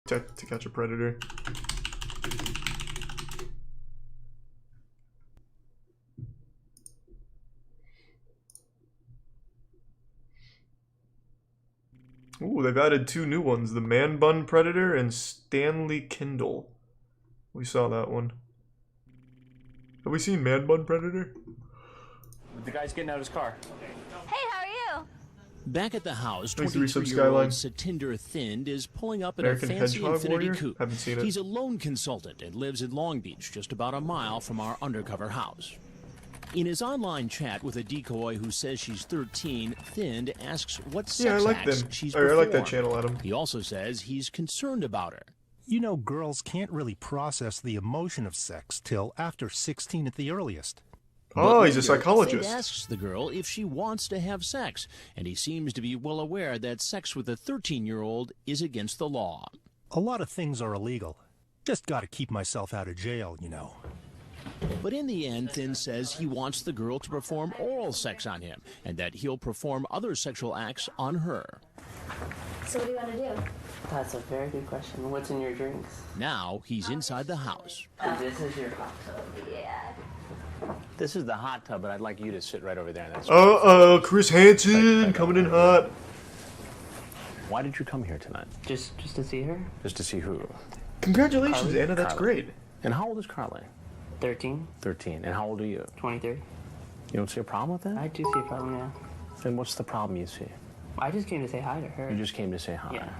to catch a predator. Ooh, they've added 2 new ones, the Man Bun Predator and Stanley Kindle. We saw that one. Have we seen Man Bun Predator? The guy's getting out of his car. Hey, how are you? Back at the house, Thanks to Resub 23-year-old Satinder Thind is pulling up in American a fancy Hedgehog Infinity Warrior? coupe. Haven't seen it. He's a loan consultant and lives in Long Beach, just about a mile from our undercover house. In his online chat with a decoy who says she's 13, Thind asks what sex acts she's performed. I like that channel, Adam. He also says he's concerned about her. You know, girls can't really process the emotion of sex till after 16 at the earliest. Oh, he's a Thind psychologist. asks the girl if she wants to have sex, and he seems to be well aware that sex with a 13-year-old is against the law. A lot of things are illegal. Just gotta keep myself out of jail, you know. But in the end, Thind says he wants the girl to perform oral sex on him, and that he'll perform other sexual acts on her. So what do you want to do? That's a very good question. What's in your drinks? Now he's inside the house. This is your hot tub. Yeah. This is the hot tub, but I'd like you to sit right over there. That's Chris Hansen coming in hot. Why did you come here tonight? Just to see her? Just to see who? Congratulations, Carly? Anna. That's Carly. great. And how old is Carly? 13. 13. And how old are you? 23. You don't see a problem with that? I do see a problem, yeah. Then what's the problem you see? I just came to say hi to her. You just came to say hi. Yeah.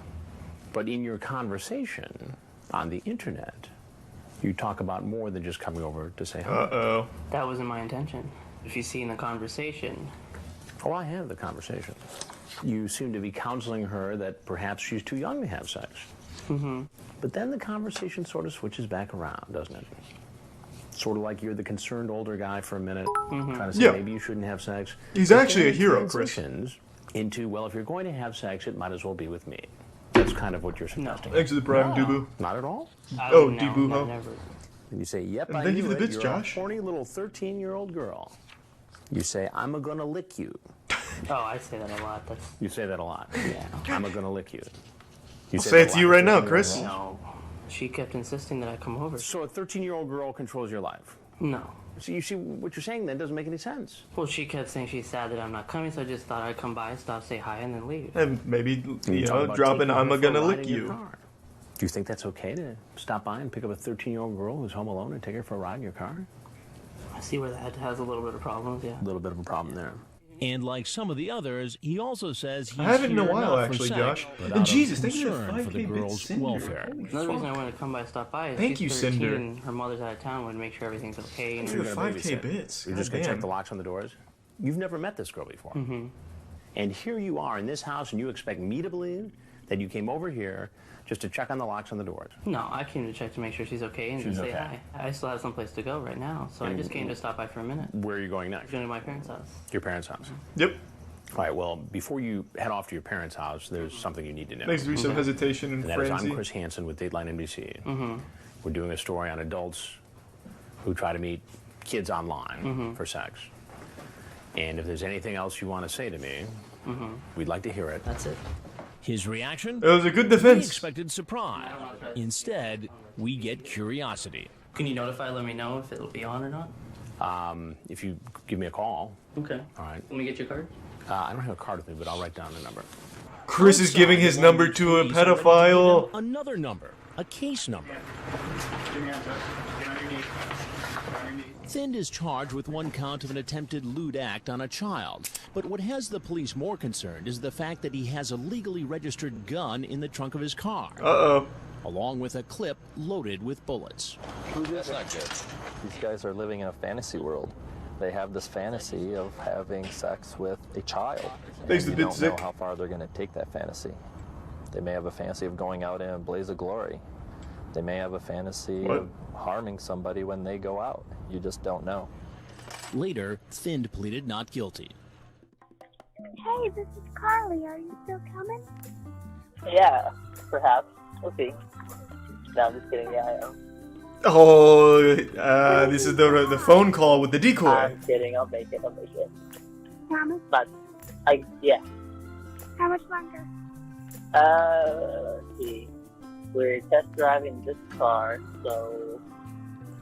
But in your conversation on the internet, you talk about more than just coming over to say hi. Uh-oh. That wasn't my intention. If you see in the conversation... Oh, I have the conversation. You seem to be counseling her that perhaps she's too young to have sex. Mm-hmm. But then the conversation sort of switches back around, doesn't it? Sort of like you're the concerned older guy for a minute, trying to say maybe you shouldn't have sex. He's But actually then a hero, it Chris. transitions into, well, if you're going to have sex, it might as well be with me. That's kind of what you're suggesting. Thanks to the Prime, No. Dubu. Not at all? Oh, no, Debu, no, huh? never. And you say, yep, And I thank you knew for the it. bits, You're Josh. a horny little 13-year-old girl. You say, I'm a gonna lick you. Oh, I say that a lot. That's... You say that a lot. Yeah. I'm a gonna lick you. You I'll say it that to a you lot right now, 13-year-old Chris. girl? No. She kept insisting that I come over. So a 13-year-old girl controls your life? No. So you see, what you're saying then doesn't make any sense. Well, she kept saying she's sad that I'm not coming, so I just thought I'd come by, stop, say hi, and then leave. And maybe, you talk know, about drop in taking her I'm for a gonna ride lick in your you. car. Do you think that's okay to stop by and pick up a 13-year-old girl who's home alone and take her for a ride in your car? I see where that has a little bit of problems, yeah. A little bit of a problem there. And like some of the others, he also says he's I haven't in a here while, not for actually, sex, Josh. but And out of Jesus, thank you for concern the for 5K the bits, girl's Cinder. welfare. Holy Another reason I fuck. wanted to come by, stop by is Thank she's you, 13 Cinder. and her mother's out of town, wanted to make sure everything's okay. And Thank you You're for gonna 5K babysit. bits. You're just God going to check damn. the locks on the doors? You've never met this girl before. Mm-hmm. And here you are in this house, and you expect me to believe that you came over here just to check on the locks on the doors. No, I came to check to make sure she's okay and just say okay. hi. I still have someplace to go right now, so I just came to stop by for a minute. Where are you going next? Going to my parents' house. Your parents' house. Yep. All right, well, before you head off to your parents' house, there's something you need to know. Thanks to some hesitation and And that is, frenzy. I'm Chris Hansen with Dateline NBC. We're doing a story on adults who try to meet kids online for sex. And if there's anything else you want to say to me, we'd like to hear it. That's it. His reaction? It was a good We defense. expected surprise. Instead, we get curiosity. Can you notify, let me know if it'll be on or not? If you give me a call. Okay. All right. Let me get your card. I don't have a card with me, but I'll write down the number. Chris is giving his number to a He's ready to give pedophile. him another number, a case number. Thind is charged with one count of an attempted lewd act on a child. But what has the police more concerned is the fact that he has a legally registered gun in the trunk of his car, Uh-oh. along with a clip loaded with bullets. That's not good. These guys are living in a fantasy world. They have this fantasy of having sex with a child. Thanks And to you don't know Bit Sick. how far they're going to take that fantasy. They may have a fantasy of going out in a blaze of glory. They may have a fantasy What? of harming somebody when they go out. You just don't know. Later, Thind pleaded not guilty. Hey, this is Carly. Are you still coming? Yeah, perhaps. We'll see. No, I'm just kidding. Yeah, I am. Oh, this is the phone call with the decoy. I'm kidding. I'll make it. Promise? But, yeah. How much longer? Let's see. we're test driving this car, so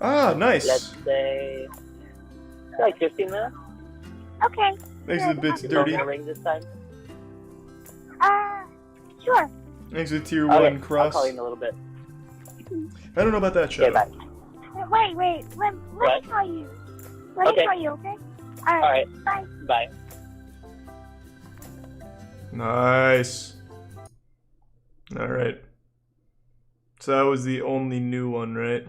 Ah, nice. let's say like 15 minutes. Okay. Makes it a bit You dirty. want me to ring this time? Sure. Makes it tier Okay, 1 cross. I'll call you in a little bit. I don't know about that, Okay, Shadow. bye. Wait. Let What? me call you. Let Okay. me call you, okay? All right. Bye. Bye. Nice. Alright. So that was the only new one, right?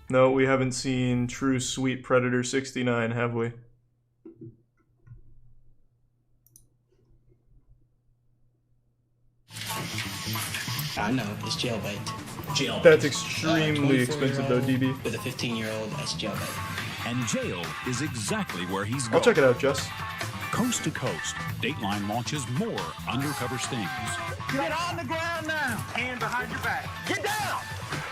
No, we haven't seen True Sweet Predator 69, have we? I know, it's jailbait. Jailbait. That's extremely expensive though, DB. With a 15-year-old, that's jailbait. And jail is exactly where he's going. I'll check it out, Jess. Coast to coast, Dateline launches more undercover stings. Get on the ground now! Hand behind your back. Get down!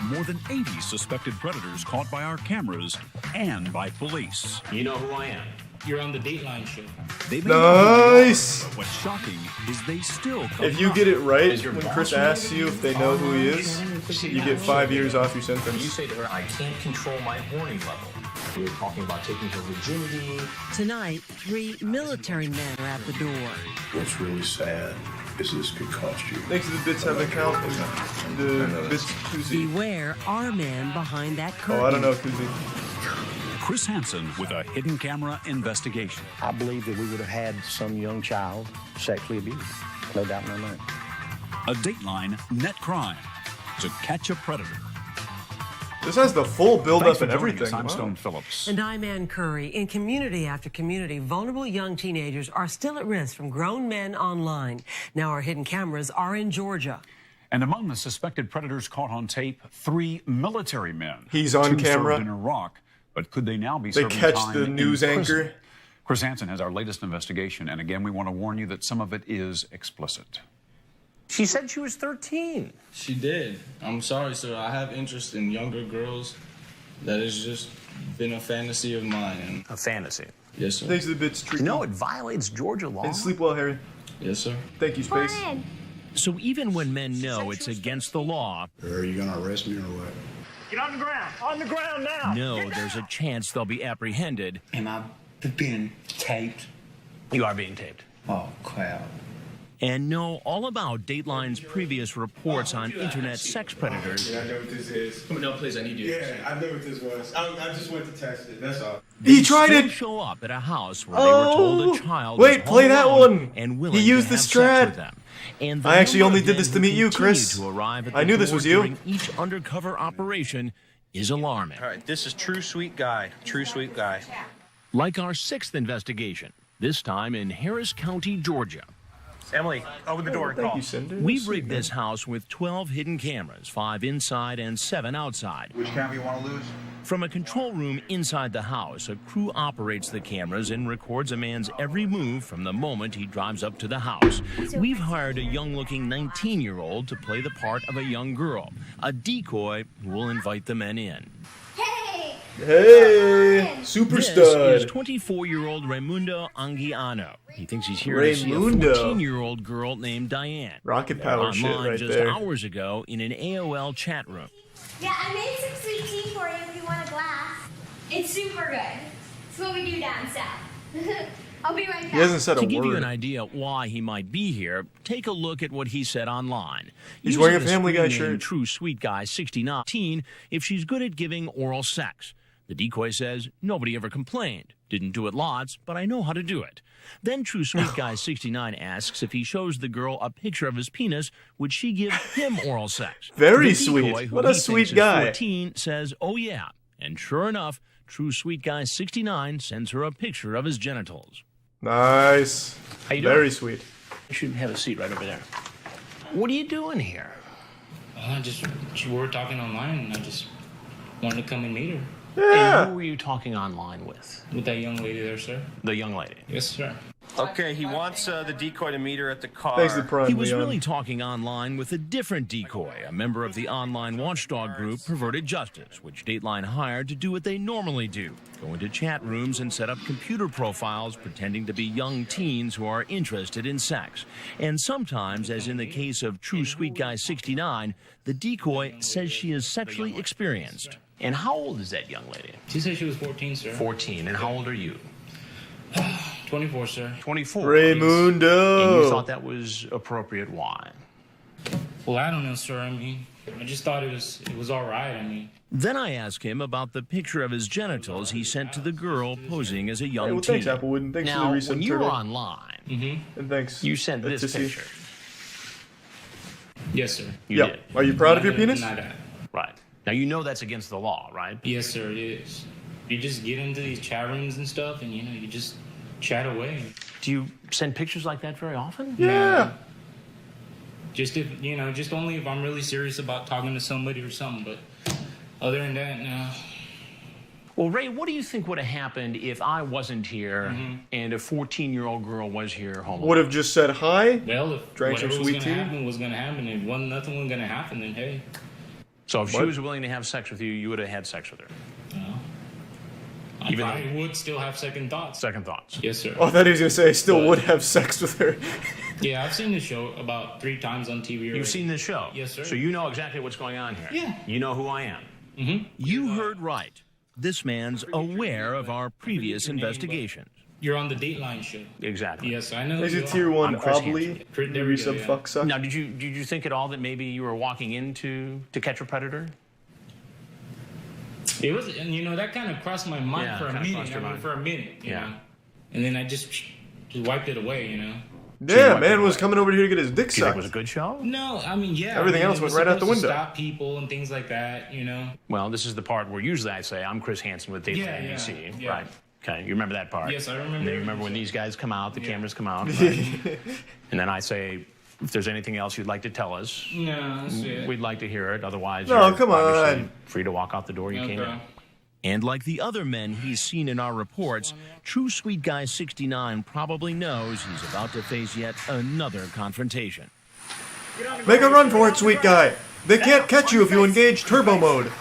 More than 80 suspected predators caught by our cameras and by police. You know who I am. You're on the Dateline show. They may know Nice! who they are, what's shocking is they still come If you up. get it right, Is your when boss Chris related asks to you you? if they know who he is, you get 5 years off your You sentence. say to her, I can't control my horny level. We were talking about taking her virginity. Tonight, 3 military men are at the door. What's really sad is this could cost you. Thanks to the Bits have account. The Bits Koozie. Beware our man behind that curtain. Oh, I don't know, Koozie. Chris Hansen with a hidden camera investigation. I believe that we would have had some young child sexually abused. No doubt in my mind. A Dateline net crime to catch a predator. This has the full build-up Thanks for and joining everything. us. I'm Wow. Stone Phillips. And I'm Ann Curry. In community after community, vulnerable young teenagers are still at risk from grown men online. Now our hidden cameras are in Georgia. And among the suspected predators caught on tape, 3 military men. He's on 2 camera. served in Iraq, but could they now be They serving catch time the in news prison? anchor. Chris Hansen has our latest investigation, and again, we want to warn you that some of it is explicit. She said she was 13. She did. I'm sorry, sir. I have interest in younger girls. That has just been a fantasy of mine. A fantasy? Yes, sir. Thanks to the Bits Tricky. No, it violates Georgia law. And sleep well, Harry. Yes, sir. Thank you, Space. So even when men know it's against the law, Are you gonna arrest me or what? Get on the ground! On the ground now! know there's a chance they'll be apprehended. Am I being taped? You are being taped. Oh, crap. And know all about Dateline's previous reports on internet sex predators. Yeah, I know what this is. Come on, no, please, I need you. Yeah, I know what this was. I just went to test it, that's all. He tried Still it! show up at a house where they were told a child Wait, was play home that alone one! and willing He used to the have sex strat. with them. And the I actually number only of did men this to who meet you, continue Chris. to arrive at I the knew this door was you. during each undercover operation is alarming. All right, this is True Sweet Guy. True Sweet Guy. Like our 6th investigation, this time in Harris County, Georgia. Emily, open the door and call. We've rigged this house with 12 hidden cameras, 5 inside and 7 outside. Which camera you want to lose? From a control room inside the house, a crew operates the cameras and records a man's every move from the moment he drives up to the house. We've hired a young-looking 19-year-old to play the part of a young girl, a decoy who will invite the men in. Hey, super This stud. is 24-year-old Raimundo Anguiano. He thinks he's here to see a Raimundo. 14-year-old girl named Diane. Rocket power shit Online right just there. hours ago in an AOL chat room. Yeah, I made some sweet tea for you if you want a glass. It's super good. It's what we do down south. I'll be right back. He hasn't said a To give you word. an idea why he might be here, take a look at what he said online. He's Using wearing a the Family Guy screen name shirt. True Sweet Guy 69 if she's good at giving oral sex. The decoy says, nobody ever complained. Didn't do it lots, but I know how to do it. Then True Sweet Guy 69 asks if he shows the girl a picture of his penis, would she give him oral sex? Very The sweet. decoy, who What a he sweet thinks is guy. 14, says, oh yeah. And sure enough, True Sweet Guy 69 sends her a picture of his genitals. Nice. How you doing? Very sweet. You should have a seat right over there. What are you doing here? We were talking online, and I just wanted to come and meet her. Yeah. And who were you talking online with? With that young lady there, sir. The young lady. Yes, sir. Okay, he wants the decoy to meet her at the car. Thanks to Prime, He was Leon. really talking online with a different decoy, a member of the online watchdog group Perverted Justice, which Dateline hired to do what they normally do, go into chat rooms and set up computer profiles pretending to be young teens who are interested in sex. And sometimes, as in the case of True Sweet Guy 69, the decoy says she is sexually experienced. And how old is that young lady? She said she was 14, sir. 14. And how old are you? 24, sir. 24. Raymundo. And you thought that was appropriate. Why? Well, I don't know, sir. I mean, I just thought it was all right. I mean. Then I asked him about the picture of his genitals he sent to the girl posing as a young teen. Thanks, Applewood. Thanks now, for the recent when you were turtle. online, and thanks. You sent this picture. Yes, sir. You did. Are you proud of your penis? Right. Now, you know that's against the law, right? Yes, sir, it is. You just get into these chat rooms and stuff, and, you just chat away. Do you send pictures like that very often? Yeah. Just if, just only if I'm really serious about talking to somebody or something, but other than that, no. Well, Ray, what do you think would have happened if I wasn't here and a 14-year-old girl was here home? Would have just said hi? Well, if drank some whatever was sweet going to tea? happen was going to happen. If nothing was going to happen, then hey. So if she was willing to have sex with you, you would have had sex with her? I probably would still have second thoughts. Second thoughts? Yes, sir. Oh, I thought he was going to say I still would have sex with her. Yeah, I've seen this show about 3 times on TV already. You've seen this show? Yes, sir. So you know exactly what's going on here? Yeah. You know who I am? Mm-hmm. You heard right. This man's aware of our previous investigations. You're on the Dateline show. Exactly. Yes, I know. There's a tier 1 I'm Chris Obley. Hansen. There we go, Resub yeah. fuck suck. Now, did you think at all that maybe you were walking into To Catch a Predator? It was, and that kind of crossed my mind Yeah, for a kinda minute. crossed your mind. For a minute, you Yeah. know. And then I just wiped it away, Yeah, man was coming over here to get his dick Do you think sucked. it was a good show? No, I mean, yeah. Everything else it went was right out the supposed to window. Stop people and things like that, Well, this is the part where usually I say, I'm Chris Hansen with Dateline Yeah, NBC. yeah. Right. Okay, you remember that part? Yes, I remember And then you everything. remember when these guys come out, the cameras come out. Right? And then I say, if there's anything else you'd like to tell us, No, that's it. we'd like to hear it. Otherwise, No, you're come obviously on. free to walk out the door you came Okay. in. And like the other men he's seen in our reports, True Sweet Guy 69 probably knows he's about to face yet another confrontation. Make a run for it, sweet guy. They can't catch you if you engage turbo mode.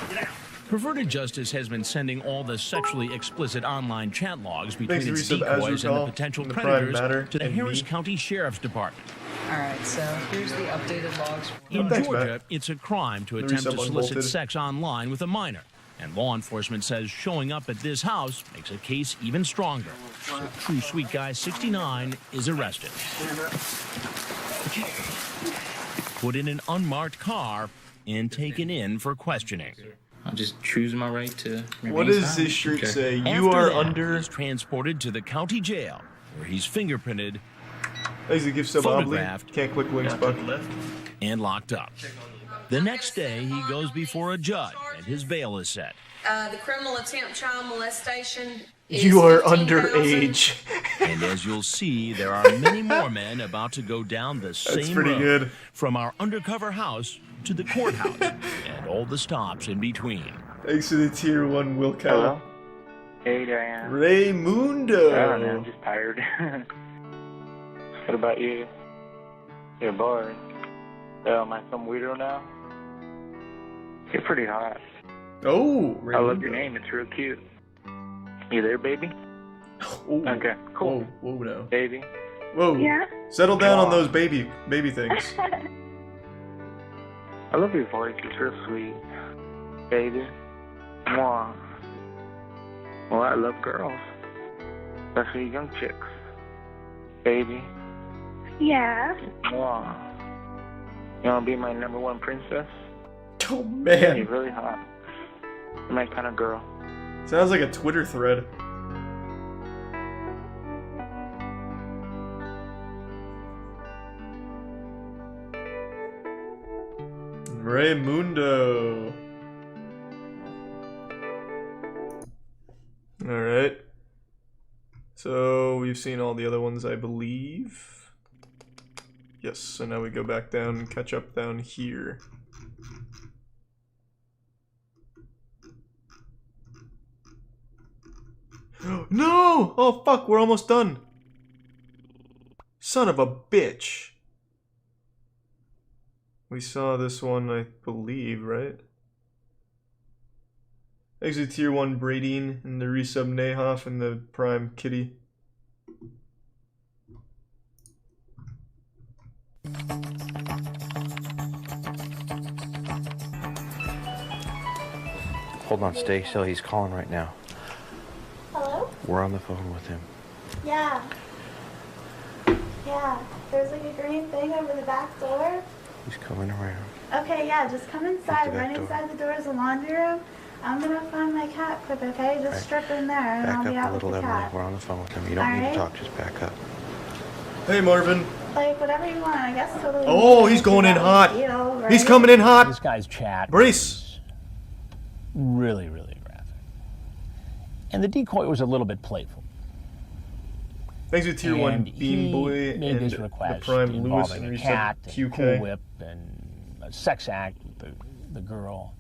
Perverted Justice has been sending all the sexually explicit online chat logs between Thanks to its Resub decoys and the Azrael, potential the Prime predators Matter, to the and Harris me. County Sheriff's Department. All right, so here's the updated logs. In Thanks, Georgia, Matt. it's a crime to The attempt to Resub solicit Unbolted. sex online with a minor. And law enforcement says showing up at this house makes a case even stronger. So True Sweet Guy 69 is arrested. Put in an unmarked car and taken in for questioning. I just choose my right to. What remain does silent. this shirt Okay. say? You After are that, under. he's transported to the county jail, where he's fingerprinted, Thanks to Gift Sub Obley. photographed, Can't click links, Buck. and locked up. The next day, he goes before a judge, and his bail is set. The criminal attempt child molestation is You are 15,000. underage. And as you'll see, there are many more men about to go down the same pretty road, good. from our undercover house to the courthouse, and all the stops in between. Thanks to the tier 1 Will Cow. Hello? Hey, Diane. Raymundo. I don't know, I'm just tired. What about you? You're bored. Oh, am I some weirdo now? You're pretty hot. Oh, I love your name, it's real cute. You there, baby? Ooh. Okay, cool. Whoa, whoa now. Baby. Whoa. Yeah? Settle down Come on on. those baby things. I love your voice, it's real sweet. Baby. Mwah. Well, I love girls. Especially young chicks. Baby. Yeah. Mwah. You wanna be my number 1 princess? Oh, You're man. really hot. You're my kind of girl. Sounds like a Twitter thread. Raymundo. Alright. So we've seen all the other ones, I believe. Yes, so now we go back down and catch up down here. No! Oh fuck, we're almost done. Son of a bitch. We saw this one, I believe, right? Exit tier 1 Bradeen and the resub Nahoff and the prime Kitty. Hold on, stay still. He's calling right now. Hello? We're on the phone with him. Yeah. Yeah. There's like a green thing over the back door. He's coming around. Okay, yeah, just come inside. the back Right door. inside the door is a laundry room. I'm gonna find my cat quick, okay? Just Right. strip in there and Back I'll be up out a with little, the Emily. cat. We're on the phone with him. You don't need Alright. to talk. Just back up. Hey, Marvin. Like, whatever you want, I guess totally. Oh, he's going in hot. Deal, right? He's coming in hot. This guy's chat Brace. really, really graphic. And the decoy was a little bit playful. Thanks to tier 1 And Bean he Boy made and this the request prime Lewis involving and a cat, resub and QK. Cool Whip, and a sex act with the girl.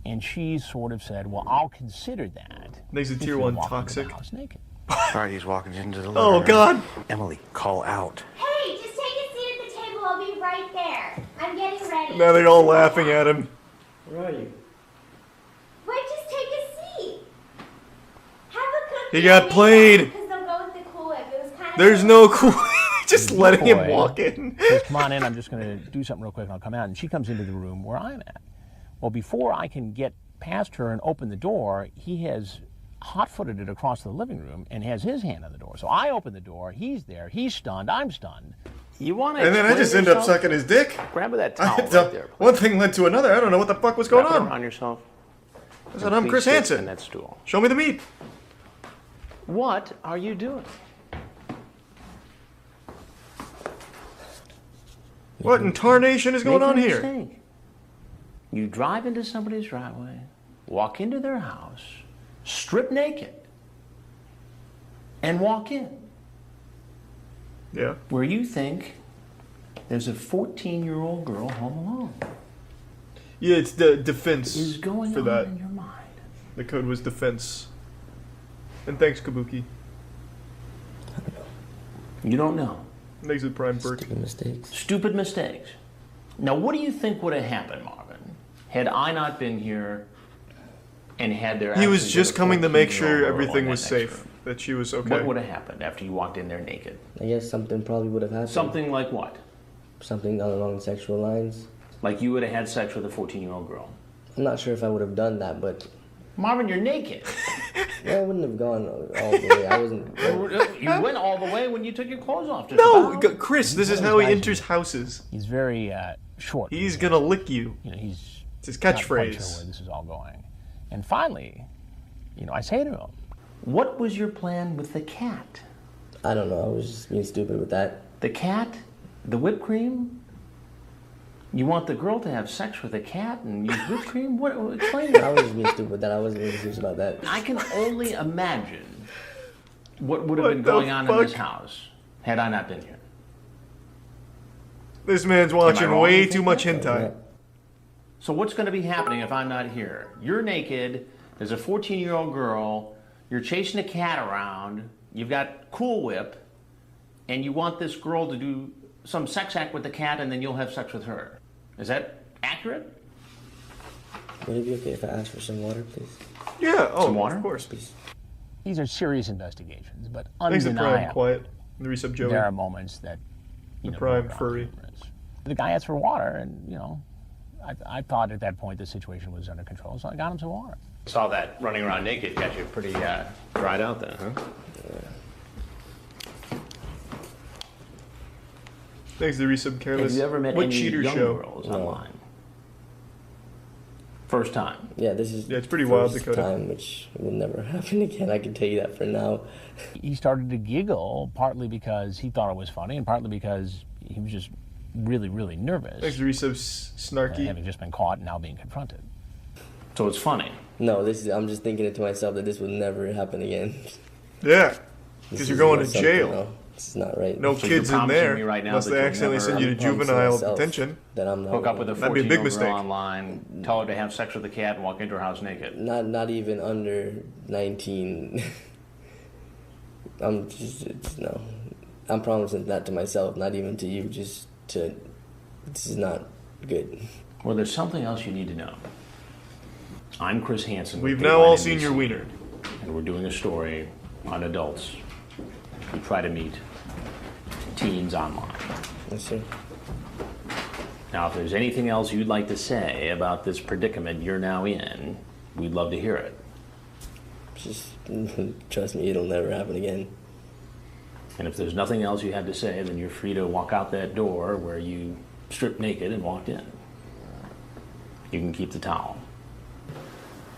And she sort of said, well, I'll consider that. Thanks to if tier you 1 walk into the Toxic. house naked. All right, he's walking into the living Oh, room. God. Emily, call out. Hey, just take a seat at the table. I'll be right there. I'm getting ready. Now they're all laughing at him. Where are you? Wait, just take a seat. Have a cookie. He got played. Because they'll go with the Cool Whip. It was kind of. There's no cool. Just letting him Decoy walk in. says, come on in, I'm just going to do something real quick and I'll come out. And she comes into the room where I'm at. Well, before I can get past her and open the door, he has hot-footed it across the living room and has his hand on the door. So I open the door, he's there, he's stunned, I'm stunned. You want to And then I just end up sucking his dick. Grab that I towel had to- right there. one thing led to another. I don't know what the fuck was going Wrap it on. around yourself. I said, I'm Chris Please sit Hansen. in that stool. Show me the meat. What are you doing? What in tarnation is going Make on no here? mistake. You drive into somebody's driveway, walk into their house, strip naked, and walk in. Yeah. Where you think there's a 14-year-old girl home alone. Yeah, it's the defense Is going for on that. in your mind. The code was defense. And thanks, Kabuki. You don't know. Thanks to Prime Burke. Stupid mistakes. Now, what do you think would have happened, Marvin, had I not been here and had there He was actually just been a coming to make 14-year-old sure girl everything in was that next safe. room? That she was okay. What would have happened after you walked in there naked? I guess something probably would have happened. Something like what? Something along sexual lines. Like you would have had sex with a 14-year-old girl. I'm not sure if I would have done that, but Marvin, you're naked. I wouldn't have gone all the way. I wasn't. You went all the way when you took your clothes off. Just No, about. Chris, this is One of how those he guys enters houses. He's very short. He's gonna lick you. You know, he's It's his not quite sure catchphrase. where this is all going. And finally, you know, I say to him, What was your plan with the cat? I don't know. I was just being stupid with that. The cat? The whipped cream? You want the girl to have sex with a cat and use whipped cream? What? Explain I that. was just being stupid with that. I wasn't really serious about that. I can only imagine what would have What been the going on in this fuck? house had I not been here. This man's watching wrong way in too thinking much that? hentai. So what's going to be happening if I'm not here? You're naked. There's a 14-year-old girl. You're chasing a cat around. You've got Cool Whip, and you want this girl to do some sex act with the cat, and then you'll have sex with her. Is that accurate? Would it be okay if I asked for some water, please? Yeah, oh, Some water? of course. these are serious investigations, but Thanks to Prime undeniable. Quiet. The resub Joey. There are moments that, you The know, Prime go around Furry. humorous. The guy asked for water, and, you know, I thought at that point the situation was under control, so I got him some water. Saw that running around naked got you pretty dried out then, huh? Thanks to the resub Careless. Have you ever met what any cheater young show? girls online? First time. Yeah, this is Yeah, it's pretty wild, first Dakota. time, which will never happen again. I can tell you that for now. He started to giggle, partly because he thought it was funny, and partly because he was just really, really nervous. Thanks to the resub Snarky. Having just been caught and now being confronted. So it's funny. No, I'm just thinking it to myself that this will never happen again. Yeah, This because you're is going to something, jail. no, This is not right. No So kids you're in there, promising me right now unless that they you'll accidentally never send you to promise juvenile myself detention. that I'm not Hook up with a That'd be a big 14-year-old mistake. girl online, tell her to have sex with a cat, and walk into her house naked. Not even under 19. I'm just no. I'm promising that to myself, not even to you, this is not good. Well, there's something else you need to know. I'm Chris Hansen. We've now all seen your wiener. And we're doing a story on adults who try to meet teens online. Yes, sir. Now, if there's anything else you'd like to say about this predicament you're now in, we'd love to hear it. Just trust me, it'll never happen again. And if there's nothing else you have to say, then you're free to walk out that door where you stripped naked and walked in. You can keep the towel.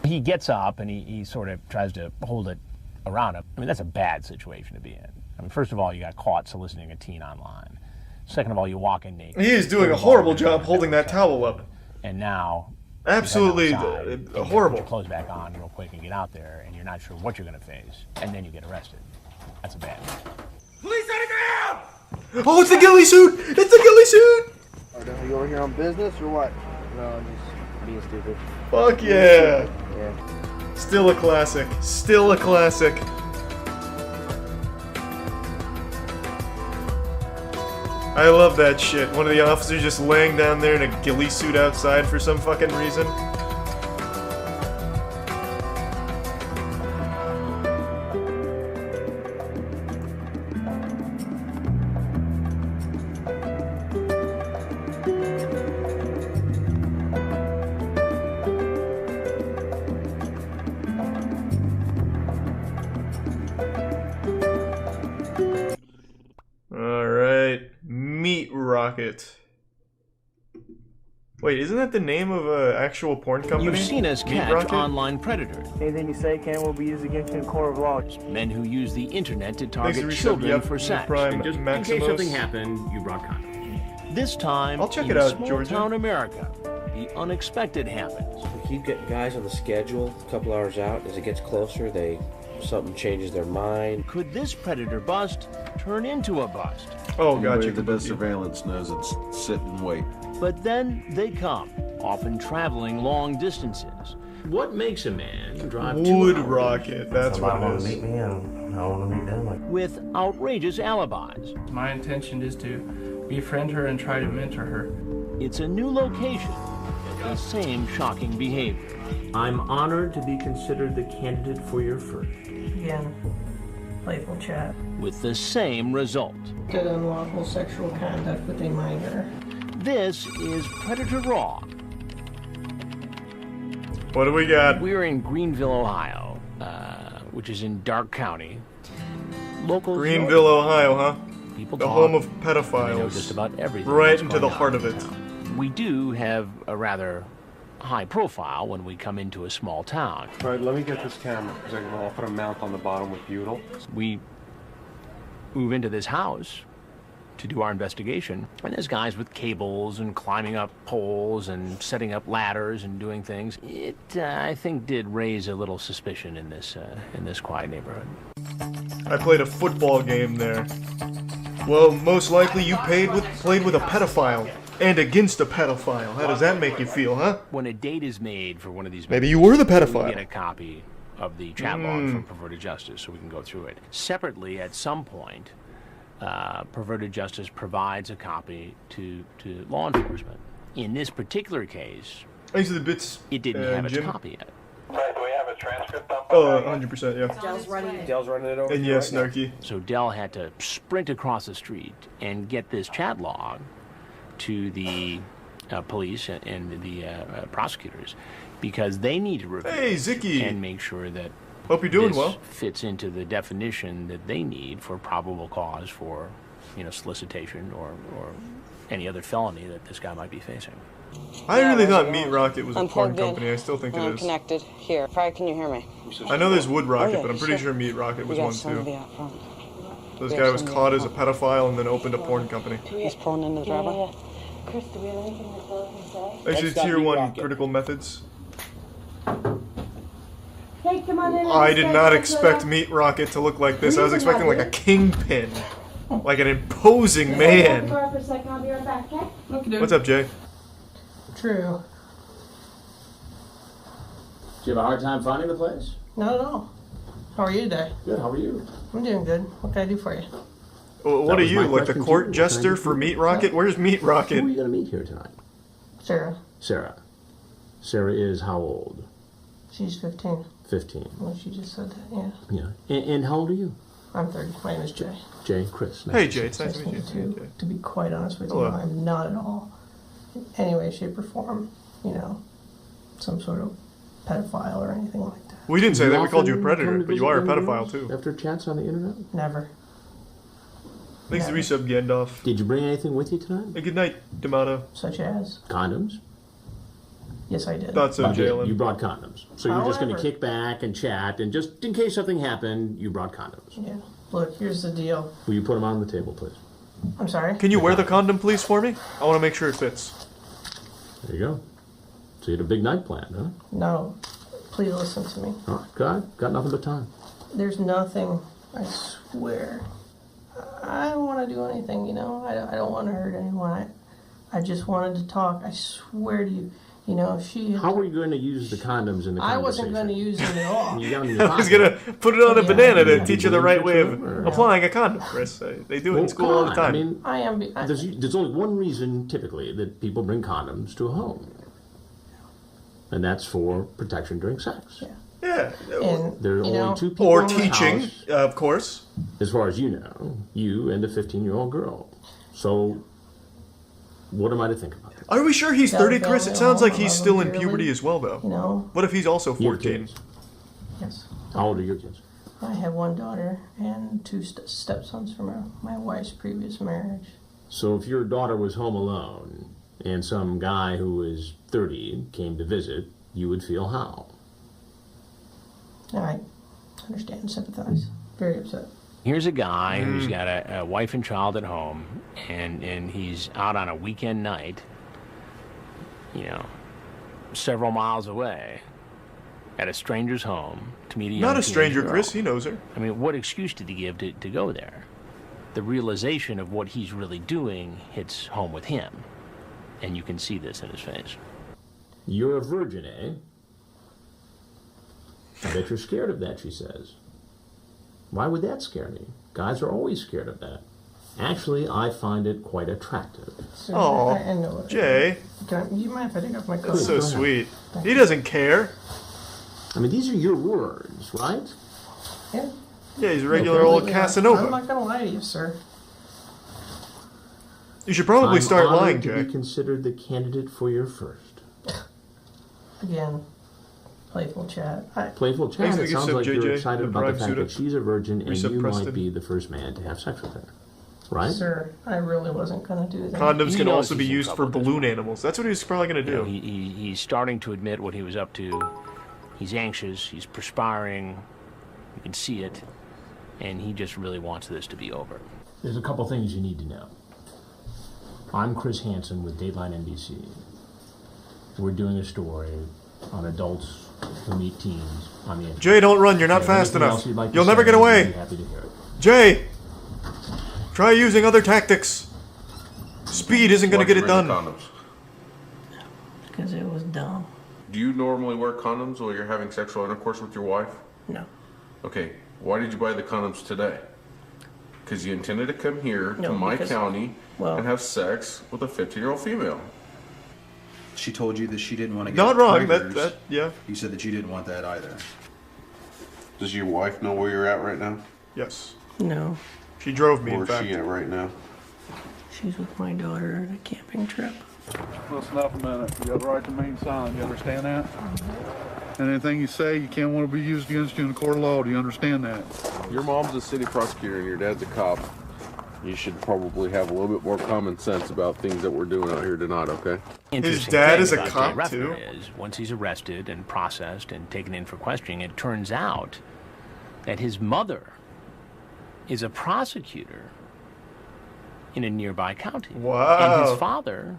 He gets up and he sort of tries to hold it around him. I mean, that's a bad situation to be in. I mean, first of all, you got caught soliciting a teen online. Second of all, you walk in naked. He is doing a horrible job holding that towel up. And now... Absolutely horrible. Put your clothes back on real quick and get out there, and you're not sure what you're going to face, and then you get arrested. That's a bad thing. Police on the ground! Oh, it's the ghillie suit! It's the ghillie suit! Are you over here on business or what? No, I'm just being stupid. Fuck yeah! Yeah. Still a classic. Still a classic. I love that shit. One of the officers just laying down there in a ghillie suit outside for some fucking reason. Wait, isn't that the name of an actual porn company? You've seen us catch online predators. Anything you say can will be used against you in court of law. Men who use the internet to target children for sex. And just in case something happened, you brought condoms. This time, I'll check it out, Georgia. Small-town America, the unexpected happens. We keep getting guys on the schedule a couple hours out. As it gets closer, something changes their mind. Could this predator bust turn into a bust? Oh, Anybody that does surveillance knows it's sit and wait. But then they come, often traveling long distances. What makes a man drive 2 Wood hours? rocket, that's what it is. Meet me and I want to meet them. With outrageous alibis. My intention is to befriend her and try to mentor her. It's a new location, the same shocking behavior. I'm honored to be considered the candidate for your first. Again, playful chat. With the same result. Did unlawful sexual conduct with a minor. This is Predator Raw. What do we got? We're in Greenville, Ohio, which is in Dark County. Locals Greenville, Ohio, huh? People the talk, home of they know pedophiles. just about everything. Right into the heart of it. We do have a rather high profile when we come into a small town. All right, let me get this camera, because I'll put a mount on the bottom with butyl. We move into this house to do our investigation, and there's guys with cables and climbing up poles and setting up ladders and doing things. It, I think, did raise a little suspicion in this quiet neighborhood. I played a football game there. Well, most likely you played with a pedophile and against a pedophile. How does that make you feel, huh? When a date is made for one of these, maybe you were the pedophile. We get a copy of the chat log from Perverted Justice, so we can go through it separately. At some point, Perverted Justice provides a copy to law enforcement. In this particular case, these are the bits. It didn't have its Jim? copy yet. Right, do we have a transcript up? Oh, 100%, yeah. Dell's running it. Dell's running it over. And yes, Snarky. So Dell had to sprint across the street and get this chat log to the police and the prosecutors, because they need to review Zicky. and make sure that hope you're doing this well. Fits into the definition that they need for probable cause for, solicitation or any other felony that this guy might be facing. I really thought Meat Rocket was a porn company. I still think it I'm is. connected here. Probably, can you hear me? I know there's Wood Rocket, yeah, but I'm pretty sure Meat Rocket was We got one somebody too. out front. This guy was caught as a pedophile and then opened a porn company. He's pulling into the driveway. Yeah. Chris, do we have anything that Bill can say? Actually, tier 1 critical methods. Hey, come on in. I did not expect Meat Rocket to look like this. I was expecting like a kingpin. Like an imposing man. For a second, I'll be right back, okay? What's up, Jay? True. Did you have a hard time finding the place? Not at all. How are you today? Good, how are you? I'm doing good. What can I do for you? What are you, like the court jester for Meat Rocket? Where's Meat Rocket? Who are you going to meet here tonight? Sarah. Sarah. Sarah is how old? She's 15. 15. Well, she just said that, yeah. Yeah. And how old are you? I'm 30. My name is Jay. Jay, Chris. Hey, Jay. It's nice to meet you. To be quite honest with you, Hello. I'm not at all, in any way, shape, or form, some sort of pedophile or anything like that. We didn't say that. We called you a predator, but you are a pedophile, too. After chats on the internet? Never. Thanks to resub Gandalf. Did you bring anything with you tonight? Hey, good night, D'Amato. Such as? Condoms? Yes, I did. Thought so, Jalen. You brought condoms. So you're just going to kick back and chat, and just in case something happened, you brought condoms. Yeah. Look, here's the deal. Will you put them on the table, please? I'm sorry? Can you wear the condom, please, for me? I want to make sure it fits. There you go. So you had a big night planned, huh? No. Please listen to me. All right, got nothing but time. There's nothing, I swear. I don't want to do anything, I don't want to hurt anyone. I just wanted to talk. I swear to you. She... How were you going to use the condoms in the conversation? I wasn't going to use them at all. You got them in your I was pocket. going to put it on a banana to teach you the right way of applying a condom, Chris. They do it in school all the time. I am... There's only one reason, typically, that people bring condoms to a home. And that's for protection during sex. Yeah. And, there are only two people or in the teaching, house, of course. As far as you know, you and a 15-year-old girl. So, what am I to think about that? Are we sure he's 30, Chris? It sounds like he's still in puberty as well, though. What if he's also 14? Yes. How old are your kids? I have one daughter and two stepsons from my wife's previous marriage. So if your daughter was home alone and some guy who was 30 came to visit, you would feel how? I understand and sympathize. Very upset. Here's a guy who's got a wife and child at home, and he's out on a weekend night, several miles away, at a stranger's home to meet a young Not a stranger, girl. Chris. He knows her. I mean, what excuse did he give to go there? The realization of what he's really doing hits home with him, and you can see this in his face. You're a virgin, eh? I bet you're scared of that, she says. Why would that scare me? Guys are always scared of that. Actually, I find it quite attractive. Oh, Jay. Do you mind if I take off my coat? That's so sweet. He doesn't care. I mean, these are your words, right? Yeah. Yeah, he's a regular old Casanova. I'm not going to lie to you, sir. You should probably start lying, to Jay. be considered the candidate for your first. Again, playful chat. Playful chat. It sounds like you're excited about the fact pseudo. that she's a virgin and you Preston. might be the first man to have sex with her. Right? Sir, I really wasn't going to do that. Condoms can also be used for balloon animals. That's what he was probably going to do. He's starting to admit what he was up to. He's anxious. He's perspiring. You can see it. And he just really wants this to be over. There's a couple things you need to know. I'm Chris Hansen with Dateline NBC. We're doing a story on adults who meet teens on the internet. Jay, don't run. You're not fast enough. You'll never get away. Jay, try using other tactics. Speed isn't going to get it done. Condoms? Because it was dumb. Do you normally wear condoms while you're having sexual intercourse with your wife? No. Okay, why did you buy the condoms today? Because you intended to come here to my county and have sex with a 15-year-old female. She told you that she didn't want to get Not wrong. predators. Yeah. You said that you didn't want that either. Does your wife know where you're at right now? Yes. No. She drove me, in Where's fact. she at right now? She's with my daughter on a camping trip. Listen up a minute. You got the right to remain silent. You understand that? And anything you say, you can't want to be used against you in a court of law. Do you understand that? Your mom's a city prosecutor and your dad's a cop. You should probably have a little bit more common sense about things that we're doing out here tonight, okay? His dad is a cop, too? Is, once he's arrested and processed and taken in for questioning, it turns out that his mother is a prosecutor in a nearby county. Wow. And his father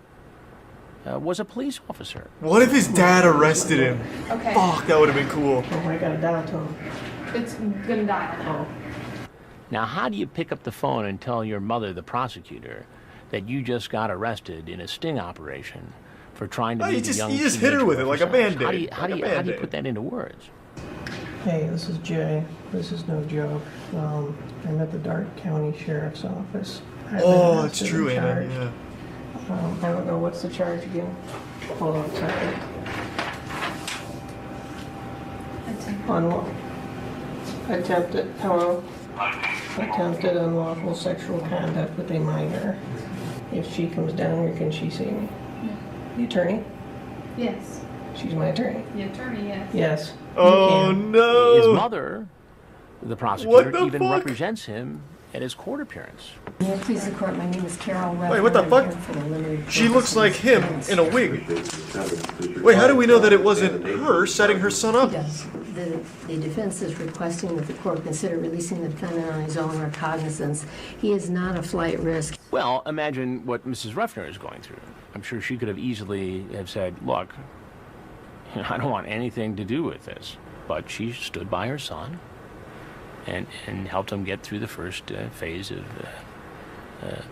was a police officer. What if his dad arrested him? Okay. Fuck, that would have been cool. Oh, I got to dial to him. It's gonna die now. Now, how do you pick up the phone and tell your mother, the prosecutor, that you just got arrested in a sting operation for trying to meet a young You just hit her with it like a Band-Aid. How do you put that into words? Hey, this is Jay. This is no joke. I'm at the Dark County Sheriff's Office. Oh, it's true, Anna. Yeah. I don't know, what's the charge again? Hold on a second. Attempted unlawful sexual conduct with a minor. If she comes down here, can she see me? Yeah. The attorney? Yes. She's my attorney. The attorney, yes. Yes. Oh no! His mother, the prosecutor, even represents him at his court appearance. May it please the court, my name is Carol. Wait, what the fuck? She looks like him in a wig. Wait, how do we know that it wasn't her setting her son up? The defense is requesting that the court consider releasing the defendant on his own recognizance. He is not a flight risk. Well, imagine what Mrs. Ruffner is going through. I'm sure she could have easily have said, look, I don't want anything to do with this. But she stood by her son and helped him get through the first phase of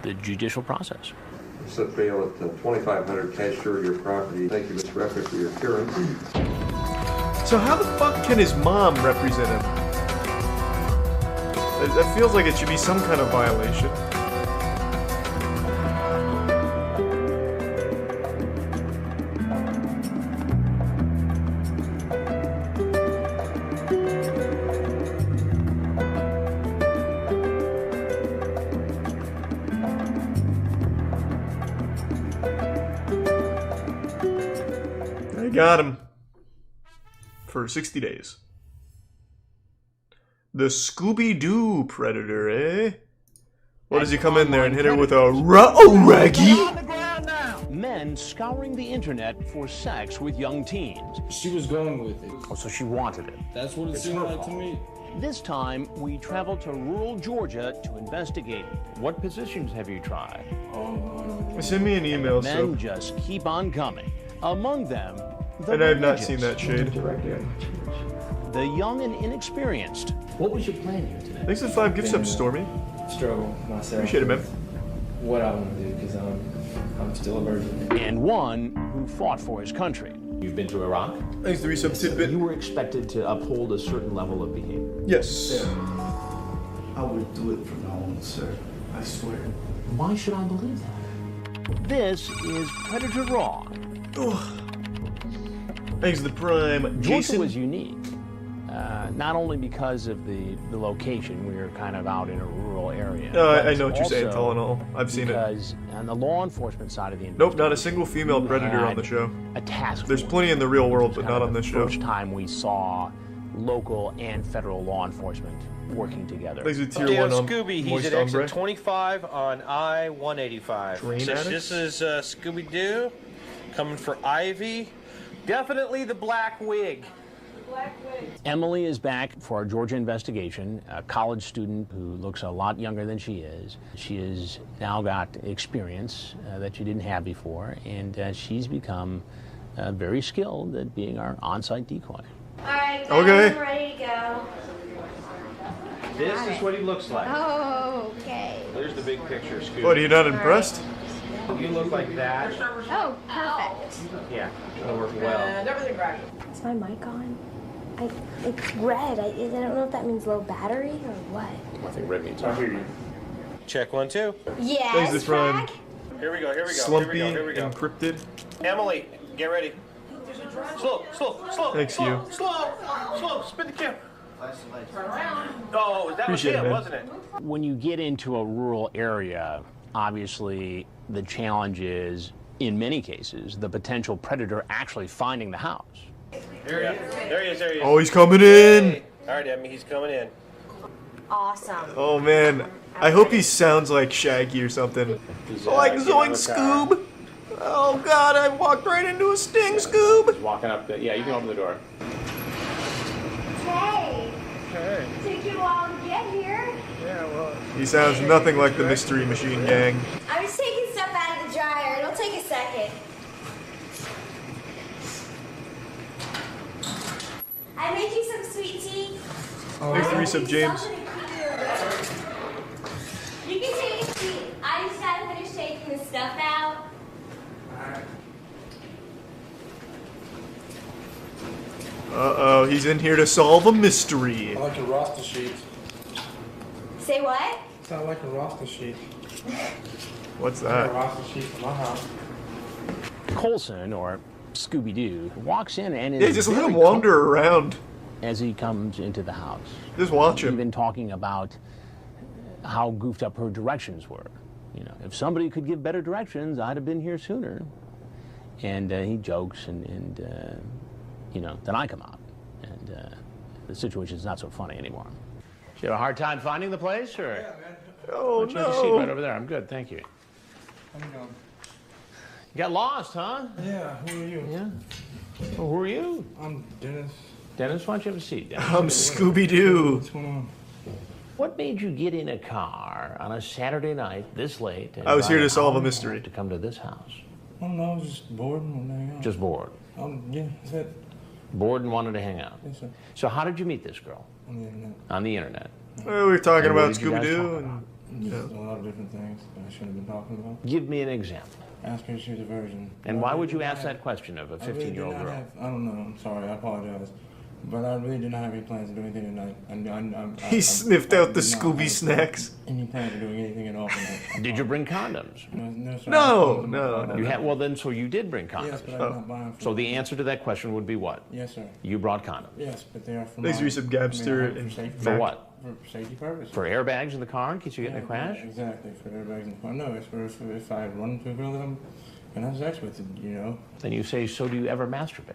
the judicial process. Set bail at $2,500 cash for your property. Thank you, Mr. Ruffner, for your appearance. So how the fuck can his mom represent him? That feels like it should be some kind of violation. I got him. For 60 days. The Scooby-Doo Predator, eh? What does he come in there and hit her with a raggy? Men scouring the internet for sex with young teens. She was going with it. Oh, so she wanted it. That's what it seemed like to me. This time, we traveled to rural Georgia to investigate. What positions have you tried? Send me an email, Men just keep on coming. Among them, and I have not seen that shade. The young and inexperienced. What was your plan here today? Thanks for the 5 gift subs, Stormy. Struggle myself. Appreciate it, man. What I want to do, because I'm still a virgin. And one who fought for his country. You've been to Iraq? Thanks, 3 subs tidbit. You were expected to uphold a certain level of behavior. Yes. Sir, I would do it from now on, sir. I swear. Why should I believe that? This is Predator Raw. Thanks to the Prime. Georgia Jason was unique, not only because of the location. We were kind of out in a rural area. I know what you're saying, all in all. I've seen it. Because on the law enforcement side of the nope, not a single female predator on the show. A task There's plenty in the real world, but not on this show. First time we saw local and federal law enforcement working together. Thanks to Tier 1 Scooby, he's at exit 25 on I-185. This is Scooby-Doo coming for Ivy. Definitely the black wig. Emily is back for our Georgia investigation, a college student who looks a lot younger than she is. She has now got experience that she didn't have before, and she's become very skilled at being our on-site decoy. All right, guys, okay. I'm ready to go. This is what he looks like. Oh, okay. There's the big picture, Scooby. What, are you not impressed? You look like that. Oh, perfect. Yeah, it'll work well. Everything right. Is my mic on? It's red. I don't know if that means low battery or what. I think red means I hear you. Check 1, 2. Yes, Thanks to the Prime. Here we go, here we go, Slumpy, here we go. encrypted. Emily, get ready. Slow, Thanks, you. slow, spin the camera. Turn around. Oh, that was him, wasn't it? When you get into a rural area, obviously the challenge is, in many cases, the potential predator actually finding the house. There he is. Oh, he's coming in. All right, Emmy, he's coming in. Awesome. Oh, man. I hope he sounds like Shaggy or something. Like Zoink Scoob. Oh, God, I walked right into a sting, Scoob. He's walking up the... Yeah, you can open the door. Hey. Hey. Took you a while to get here. Yeah, well... He sounds nothing like the Mystery Machine Gang. I'm just taking stuff out of the dryer. It'll take a second. I made you some sweet tea. Thanks, 3 sub James. You can take a seat. I just gotta finish taking the stuff out. Uh-oh, he's in here to solve a mystery. I like the roster sheets. Say what? I like the roster sheet. What's I like that? a roster sheet for my house. Coulson, or Scooby-Doo, walks in and is Yeah, just let him wander around as he comes into the house. Just watch him. Even talking about how goofed up her directions were. You know, if somebody could give better directions, I'd have been here sooner. And he jokes and you know, then I come out. And the situation's not so funny anymore. Did you have a hard time finding the place, or? Yeah, man. Oh, no. Have a seat right over there. I'm good, thank you. How you doing? You got lost, huh? Yeah, who are you? Yeah. Well, who are you? I'm Dennis. Dennis, why don't you have a seat? Dennis? I'm Scooby-Doo. What's going on? What made you get in a car on a Saturday night this late? And I was here to drive solve a an hour mystery. to come to this house. I don't know, I was just bored and wanted to hang out. Just bored. Yeah, that's it. Bored and wanted to hang out. Yes, sir. So how did you meet this girl? On the internet. On the internet. Well, we were talking And what about did you guys Scooby-Doo. talk And, about? Just a lot of different things that I shouldn't have been talking about. Give me an example. Ask her if she was a virgin. And why would you ask that question of a I really did 15-year-old not girl? I don't know. I'm sorry. I apologize. But I really did not have any plans to do anything tonight. he sniffed out the did not Scooby have snacks. Any plans of doing anything at all tonight. Did you bring condoms? No, sir. No. You had, well, then, so you did bring condoms. Yes, but I did not buy them. So the answer to that question would be what? Yes, sir. You brought condoms. Yes, but they are for Thanks, Reese of Gabster and For what? For safety purposes. For airbags in the car in case you get in a crash? Exactly, for airbags in the car. No, it's for if I run into a girl that I'm going to have sex with, you know. Then you say, so do you ever masturbate?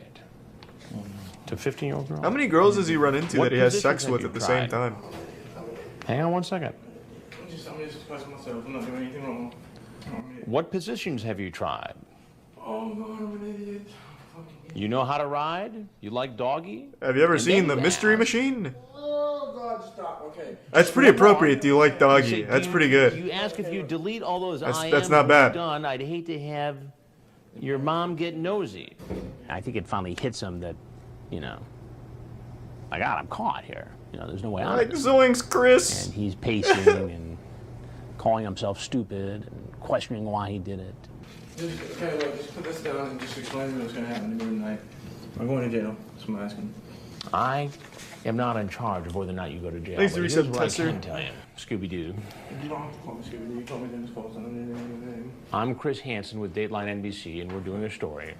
To 15-year-old girl? How many girls does he run into What that he has positions sex have with you at the same tried? time? Hang on one second. I'm just expressing myself. I'm not doing anything wrong. What positions have you tried? Oh, God, I'm an idiot. You know how to ride? You like doggy? Have you ever And seen then The you Mystery ask, Machine? Oh, God, stop. Okay. That's pretty appropriate. Do you like doggy? That's pretty good. You ask if you delete all those That's not bad. done. I'd hate to have your mom get nosy. I think it finally hits him that, you know, my God, I'm caught here. You know, there's no way out Like of this. Zoinks, Chris. And he's pacing and calling himself stupid and questioning why he did it. Okay, look, just put this down and just explain to me what's going to happen to me tonight. I'm going to jail. That's what I'm asking. I am not in charge of whether or not you go to jail. Thanks, but Reese here's of what I Tesser. can tell you. Scooby-Doo. You don't have to call me Scooby. You call me Dennis Coulson. I don't need your name. I'm Chris Hansen with Dateline NBC, and we're doing a story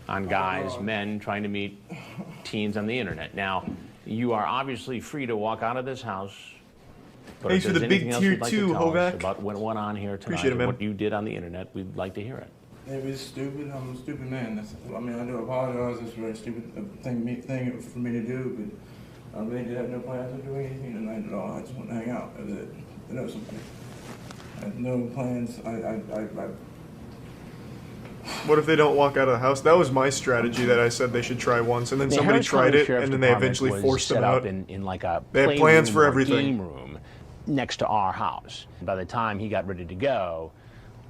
on guys, men trying to meet teens on the internet. Now, you are obviously free to walk out of this house. But Thanks if for the there's big anything else tier you'd like to 2, tell us Hovac. about what went on here tonight, Appreciate it, and man. what you did on the internet, we'd like to hear it. It was stupid. I'm a stupid man. I mean, I do apologize. It's a very stupid thing for me to do, but I really did have no plans of doing anything tonight at all. I just want to hang out. That was it. I know something. I had no plans. What if they don't walk out of the house? That was my strategy that I said they should try once, and then The somebody Harris tried County it, Sheriff's and then they Department eventually was forced them set out. up in like a They had plans playroom for or everything. game room next to our house. By the time he got ready to go,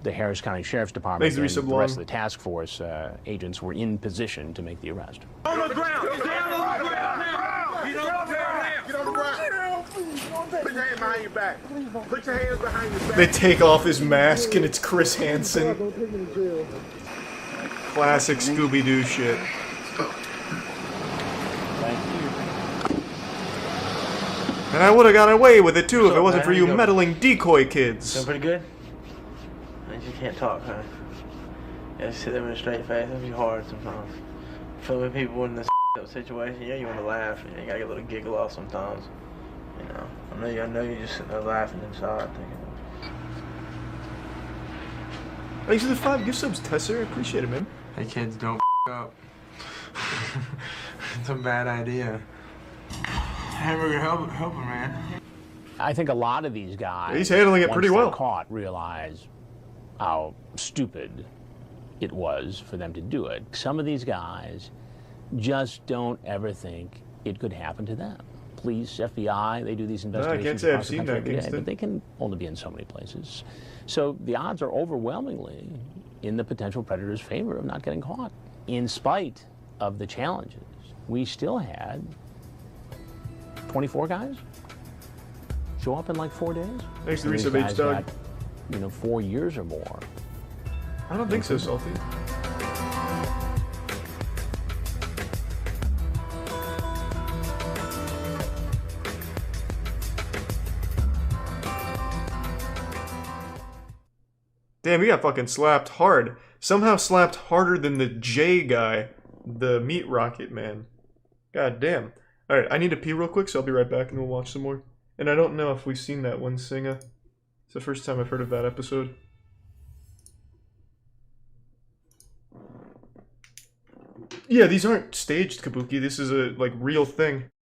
the Harris County Sheriff's Department Thanks, and Resub the rest of Long. the task force agents were in position to make the arrest. On the ground! Get down on the ground now! Get on the ground now! Get on the ground! Put your hands behind your back. Put your hands behind your back. They take off his mask, and it's Chris Hansen. Classic Scooby-Doo shit. And I would have got away with it too if it wasn't for you meddling decoy kids. Doing pretty good? I just can't talk, huh? You gotta sit there with a straight face. It'll be hard sometimes. Filming people in this up situation, yeah, you want to laugh, and you gotta get a little giggle off sometimes. You know, I know you're just sitting there laughing inside, thinking. Thanks for the 5 gift subs, Tesser. I appreciate it, man. Hey kids, don't up. It's a bad idea. Hamburger helper, man. I think a lot of these guys, He's handling it once pretty they're well. caught, realize how stupid it was for them to do it. Some of these guys just don't ever think it could happen to them. Police, FBI, they do these investigations. can't say I've across the seen country that, every day, Kingston. but they can only be in so many places. So the odds are overwhelmingly in the potential predator's favor of not getting caught. In spite of the challenges, we still had 24 guys show up in like 4 days. Thanks to And these Resub H guys Dog. got, 4 years or more. I don't think so, Salty. Damn, he got fucking slapped hard. Somehow slapped harder than the J guy, the meat rocket man. God damn. Alright, I need to pee real quick, so I'll be right back and we'll watch some more. And I don't know if we've seen that one singer. It's the first time I've heard of that episode. Yeah, these aren't staged, Kabuki. This is a, like, real thing.